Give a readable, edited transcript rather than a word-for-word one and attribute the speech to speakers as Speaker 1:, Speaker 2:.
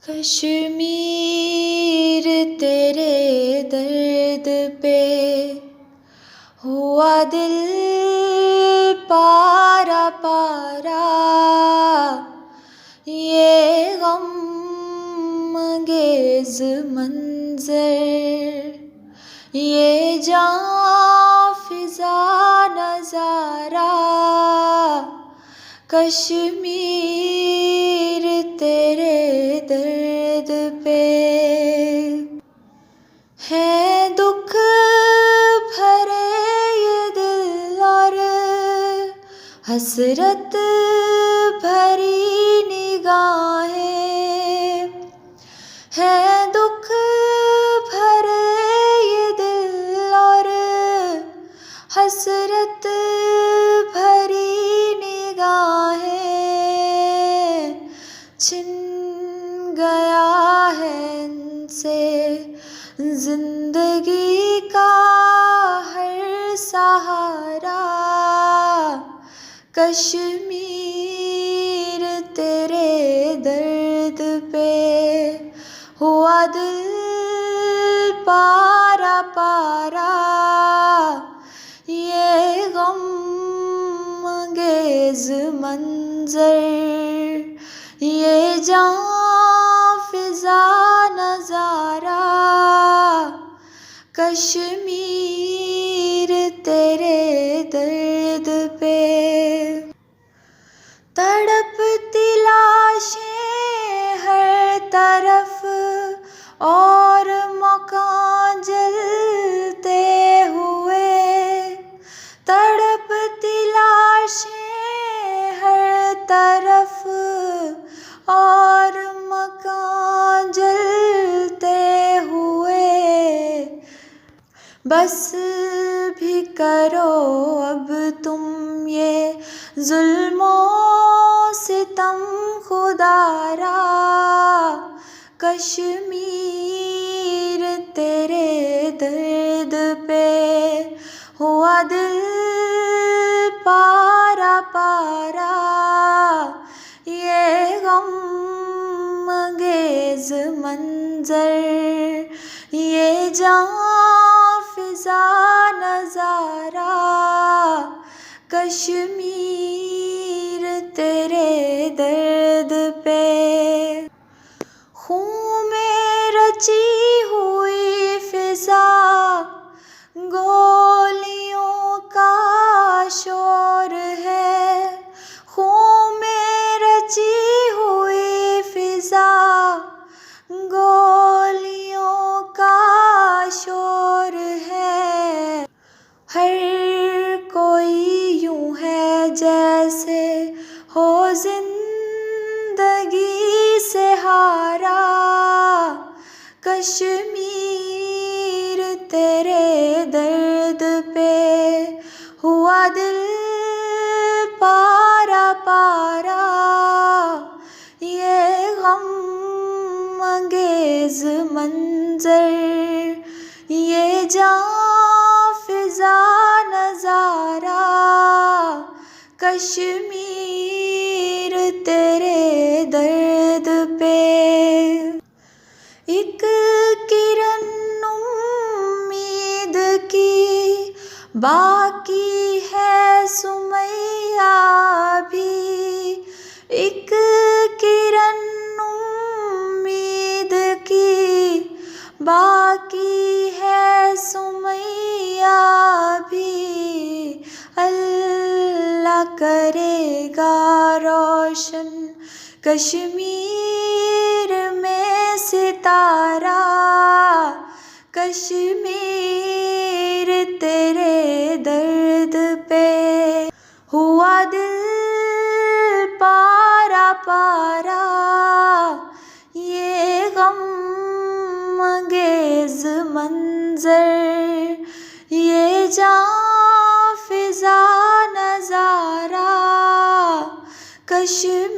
Speaker 1: کشمیر تیرے درد پہ ہوا دل پارا پارا، یہ غم انگیز منظر، یہ جاں فضا نظارہ، کشمیر تیرے درد پہ ہے دکھ بھرے یہ دل اور حسرت بھری نگاہیں، ہے دکھ بھرے یہ دل اور حسرت بھری نگاہیں، چھن گیا ہے ان سے زندگی کا ہر سہارا، کشمیر تیرے درد پہ ہوا دل پارا پارا، یہ غم انگیز منظر، یہ جاں فضا نظارہ، کشمیر تیرے درد پہ تڑپتی لاشیں ہر طرف اور مکان جلتے ہوئے، تڑپتی لاشیں ہر طرف اور مکان جلتے ہوئے، بس بھی کرو اب تم یہ ظلم و ستم خدارا، کشمیر تیرے درد پہ ہوا دل پارا پارا، یہ غم انگیز منظر، یہ جاں فضا نظارہ، کشمیر تیرے درد پہ خون میں رچی ہوئی فضا، گولیوں کا شور ہے، خون میں رچی ہوئی فضا، گولیوں کا شور ہے، ہر کوئی یوں ہے جیسے ہو زندگی سے ہارا، کشمیر تیرے درد پہ ہوا دل پارا پارا، یہ غم انگیز منظر، یہ جاں فضا نظارہ، کشمیر تیرے درد پہ ایک کرن امید کی باقی ہے سمیہ بھی، ایک کرن امید کی باقی ہے سمیہ بھی، اللہ کرے گا روشن کشمیر میں ستارہ، کشمیر تیرے درد پہ ہوا دل پارا پارا، یہ غم انگیز منظر، یہ جاں فضا نظارہ، کشمیر